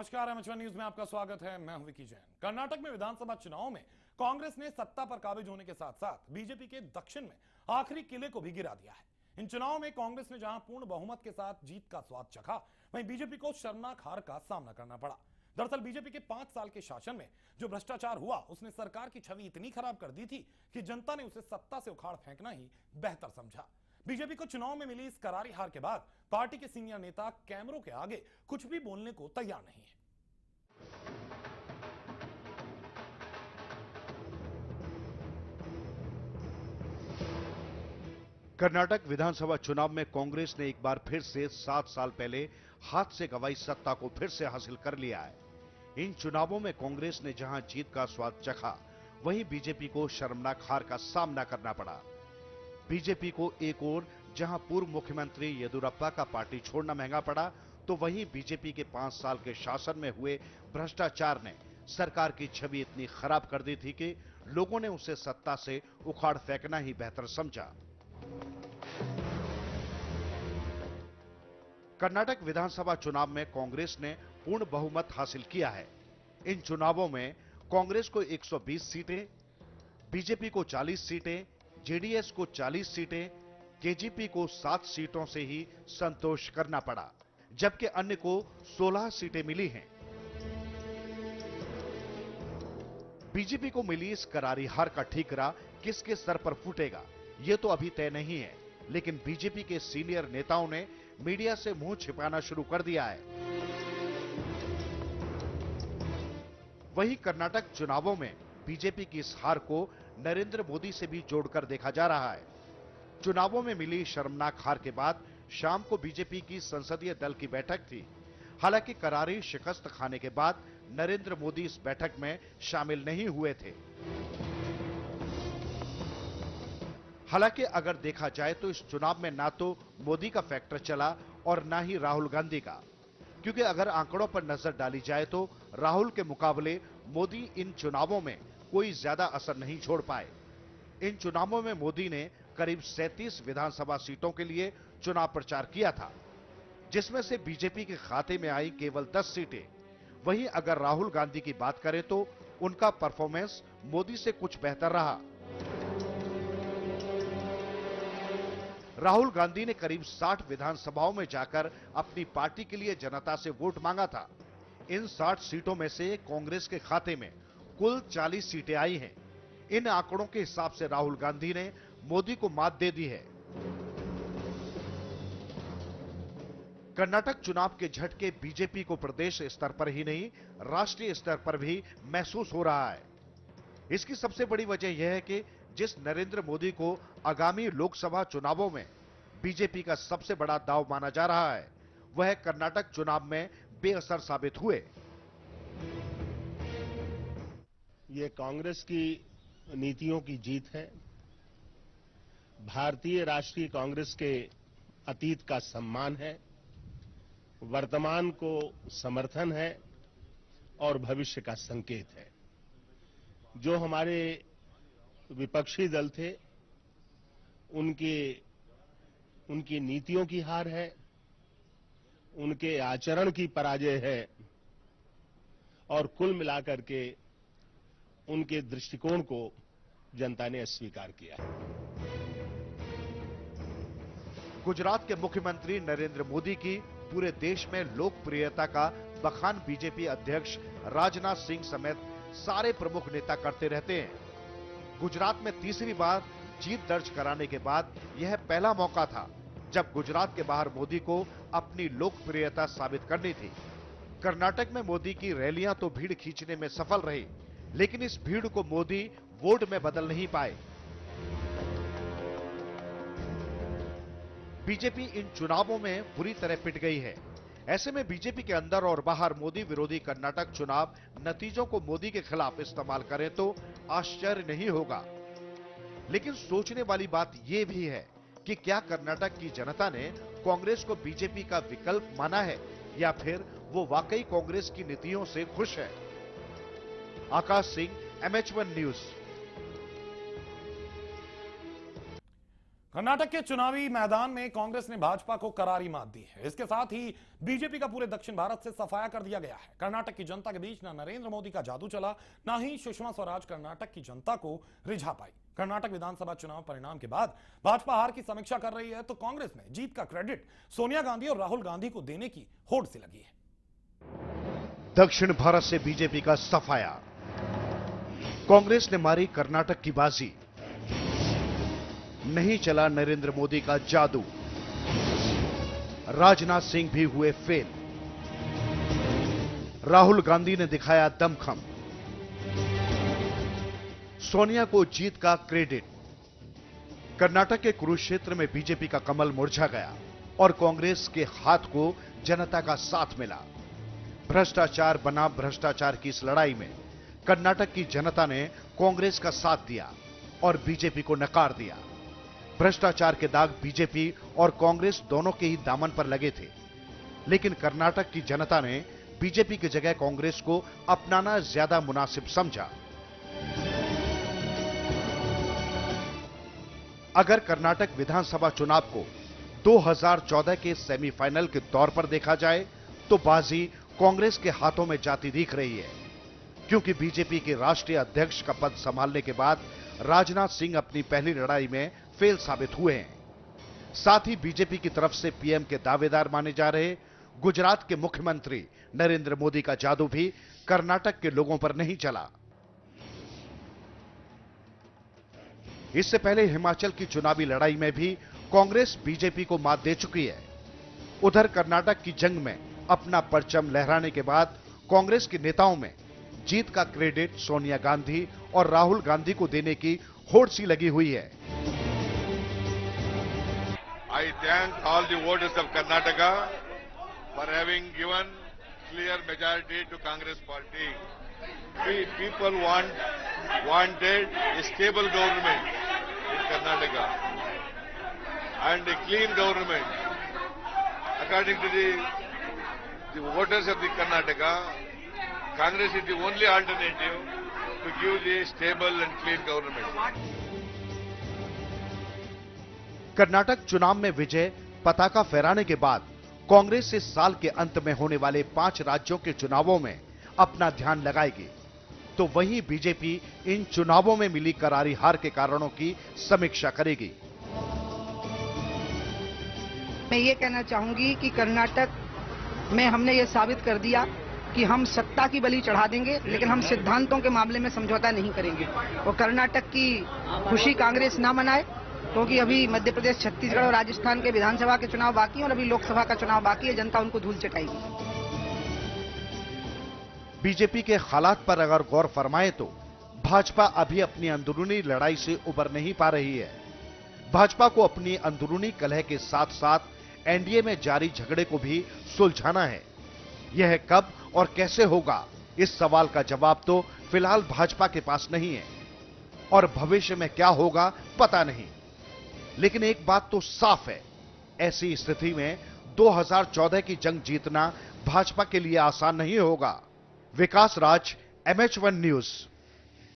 नमस्कार, एमएच1 न्यूज में आपका स्वागत है। मैं हूं विकी जैन। कर्नाटक में विधानसभा चुनाव में कांग्रेस ने सत्ता पर काबिज होने के साथ साथ बीजेपी के दक्षिण में आखिरी किले को भी गिरा दिया है। इन चुनावों में कांग्रेस ने जहां पूर्ण बहुमत के साथ जीत का स्वाद चखा, वहीं बीजेपी को शर्मनाक हार का सामना करना पड़ा। दरअसल बीजेपी के 5 साल के शासन में जो भ्रष्टाचार हुआ, उसने सरकार की छवि इतनी खराब कर दी थी कि जनता ने उसे सत्ता से उखाड़ फेंकना ही बेहतर समझा। बीजेपी को चुनाव में मिली इस करारी हार के बाद पार्टी के सीनियर नेता कैमरों के आगे कुछ भी बोलने को तैयार नहीं है। कर्नाटक विधानसभा चुनाव में कांग्रेस ने एक बार फिर से 7 साल पहले हाथ से गंवाई सत्ता को फिर से हासिल कर लिया है। इन चुनावों में कांग्रेस ने जहां जीत का स्वाद चखा, वहीं बीजेपी को शर्मनाक हार का सामना करना पड़ा। बीजेपी को एक ओर जहां पूर्व मुख्यमंत्री येदियुरप्पा का पार्टी छोड़ना महंगा पड़ा, तो वहीं बीजेपी के 5 साल के शासन में हुए भ्रष्टाचार ने सरकार की छवि इतनी खराब कर दी थी कि लोगों ने उसे सत्ता से उखाड़ फेंकना ही बेहतर समझा। कर्नाटक विधानसभा चुनाव में कांग्रेस ने पूर्ण बहुमत हासिल किया है। इन चुनावों में कांग्रेस को 120 सीटें, बीजेपी को 40 सीटें, जेडीएस को 40 सीटें, केजीपी को 7 सीटों से ही संतोष करना पड़ा, जबकि अन्य को 16 सीटें मिली हैं। बीजेपी को मिली इस करारी हार का ठीकरा किसके सर पर फूटेगा, यह तो अभी तय नहीं है, लेकिन बीजेपी के सीनियर नेताओं ने मीडिया से मुंह छिपाना शुरू कर दिया है। वहीं कर्नाटक चुनावों में बीजेपी की इस हार को नरेंद्र मोदी से भी जोड़कर देखा जा रहा है। चुनावों में मिली शर्मनाक हार के बाद शाम को बीजेपी की संसदीय दल की बैठक थी। हालांकि करारी शिकस्त खाने के बाद नरेंद्र मोदी इस बैठक में शामिल नहीं हुए थे। हालांकि अगर देखा जाए तो इस चुनाव में ना तो मोदी का फैक्टर चला और ना ही राहुल गांधी का, क्योंकि अगर आंकड़ों पर नजर डाली जाए तो राहुल के मुकाबले मोदी इन चुनावों में कोई ज्यादा असर नहीं छोड़ पाए। इन चुनावों में मोदी ने करीब 37 विधानसभा सीटों के लिए चुनाव प्रचार किया था, जिसमें से बीजेपी के खाते में आई केवल 10 सीटें। वहीं अगर राहुल गांधी की बात करें तो उनका परफॉर्मेंस मोदी से कुछ बेहतर रहा। राहुल गांधी ने करीब 60 विधानसभाओं में जाकर अपनी पार्टी के लिए जनता से वोट मांगा था। इन 60 सीटों में से कांग्रेस के खाते में कुल 40 सीटें आई हैं। इन आंकड़ों के हिसाब से राहुल गांधी ने मोदी को मात दे दी है। कर्नाटक चुनाव के झटके बीजेपी को प्रदेश स्तर पर ही नहीं, राष्ट्रीय स्तर पर भी महसूस हो रहा है। इसकी सबसे बड़ी वजह यह है कि जिस नरेंद्र मोदी को आगामी लोकसभा चुनावों में बीजेपी का सबसे बड़ा दांव माना जा रहा है, वह कर्नाटक चुनाव में बेअसर साबित हुए। ये कांग्रेस की नीतियों की जीत है। भारतीय राष्ट्रीय कांग्रेस के अतीत का सम्मान है, वर्तमान को समर्थन है और भविष्य का संकेत है। जो हमारे विपक्षी दल थे, उनकी नीतियों की हार है, उनके आचरण की पराजय है और कुल मिलाकर के उनके दृष्टिकोण को जनता ने अस्वीकार किया है। गुजरात के मुख्यमंत्री नरेंद्र मोदी की पूरे देश में लोकप्रियता का बखान बीजेपी अध्यक्ष राजनाथ सिंह समेत सारे प्रमुख नेता करते रहते हैं। गुजरात में तीसरी बार जीत दर्ज कराने के बाद यह पहला मौका था जब गुजरात के बाहर मोदी को अपनी लोकप्रियता साबित करनी थी। कर्नाटक में मोदी की रैलियां तो भीड़ खींचने में सफल रही, लेकिन इस भीड़ को मोदी वोट में बदल नहीं पाए। बीजेपी इन चुनावों में बुरी तरह पिट गई है। ऐसे में बीजेपी के अंदर और बाहर मोदी विरोधी कर्नाटक चुनाव नतीजों को मोदी के खिलाफ इस्तेमाल करें तो आश्चर्य नहीं होगा। लेकिन सोचने वाली बात यह भी है कि क्या कर्नाटक की जनता ने कांग्रेस को बीजेपी का विकल्प माना है या फिर वो वाकई कांग्रेस की नीतियों से खुश है। आकाश सिंह, एमएच1 न्यूज। कर्नाटक के चुनावी मैदान में कांग्रेस ने भाजपा को करारी मात दी है। इसके साथ ही बीजेपी का पूरे दक्षिण भारत से सफाया कर दिया गया है। कर्नाटक की जनता के बीच ना नरेंद्र मोदी का जादू चला, ना ही सुषमा स्वराज कर्नाटक की जनता को रिझा पाई। कर्नाटक विधानसभा चुनाव परिणाम के बाद भाजपा हार की समीक्षा कर रही है, तो कांग्रेस में जीत का क्रेडिट सोनिया गांधी और राहुल गांधी को देने की होड़ सी लगी है। दक्षिण भारत से बीजेपी का सफाया, कांग्रेस ने मारी कर्नाटक की बाजी, नहीं चला नरेंद्र मोदी का जादू, राजनाथ सिंह भी हुए फेल, राहुल गांधी ने दिखाया दमखम, सोनिया को जीत का क्रेडिट। कर्नाटक के कुरुक्षेत्र में बीजेपी का कमल मुरझा गया और कांग्रेस के हाथ को जनता का साथ मिला। भ्रष्टाचार बना भ्रष्टाचार की इस लड़ाई में कर्नाटक की जनता ने कांग्रेस का साथ दिया और बीजेपी को नकार दिया। भ्रष्टाचार के दाग बीजेपी और कांग्रेस दोनों के ही दामन पर लगे थे, लेकिन कर्नाटक की जनता ने बीजेपी की जगह कांग्रेस को अपनाना ज्यादा मुनासिब समझा। अगर कर्नाटक विधानसभा चुनाव को 2014 के सेमीफाइनल के तौर पर देखा जाए तो बाजी कांग्रेस के हाथों में जाती दिख रही है, क्योंकि बीजेपी के राष्ट्रीय अध्यक्ष का पद संभालने के बाद राजनाथ सिंह अपनी पहली लड़ाई में फेल साबित हुए हैं। साथ ही बीजेपी की तरफ से पीएम के दावेदार माने जा रहे गुजरात के मुख्यमंत्री नरेंद्र मोदी का जादू भी कर्नाटक के लोगों पर नहीं चला। इससे पहले हिमाचल की चुनावी लड़ाई में भी कांग्रेस बीजेपी को मात दे चुकी है। उधर कर्नाटक की जंग में अपना परचम लहराने के बाद कांग्रेस के नेताओं में जीत का क्रेडिट सोनिया गांधी और राहुल गांधी को देने की होड़ सी लगी हुई है। I thank all the voters of Karnataka for having given clear majority to Congress party. People wanted a stable government in Karnataka and a clean government. According to the voters of the Karnataka, Congress is the only alternative to give the stable and clean government. Karnataka चुनाव में विजय पताका फहराने के बाद कांग्रेस इस साल के अंत में होने वाले 5 राज्यों के चुनावों में अपना ध्यान लगाएगी, तो वहीं बीजेपी इन चुनावों में मिली करारी हार के कारणों की समीक्षा करेगी। मैं ये कहना चाहूंगी कि कर्नाटक में हमने ये साबित कर दिया कि हम सत्ता की बलि चढ़ा देंगे, लेकिन हम सिद्धांतों के मामले में समझौता नहीं करेंगे। और कर्नाटक की खुशी कांग्रेस ना मनाए, क्योंकि अभी मध्य प्रदेश, छत्तीसगढ़ और राजस्थान के विधानसभा के चुनाव बाकी हैं और अभी लोकसभा का चुनाव बाकी है। जनता उनको धूल चटाएगी। बीजेपी के हालात पर अगर गौर फरमाएं तो भाजपा अभी अपनी अंदरूनी लड़ाई से उबर नहीं पा रही है। भाजपा को अपनी अंदरूनी कलह के साथ साथ एनडीए में जारी झगड़े को भी सुलझाना है। यह कब और कैसे होगा, इस सवाल का जवाब तो फिलहाल भाजपा के पास नहीं है और भविष्य में क्या होगा पता नहीं। लेकिन एक बात तो साफ है, ऐसी स्थिति में 2014 की जंग जीतना भाजपा के लिए आसान नहीं होगा। विकास राज, MH1 न्यूज।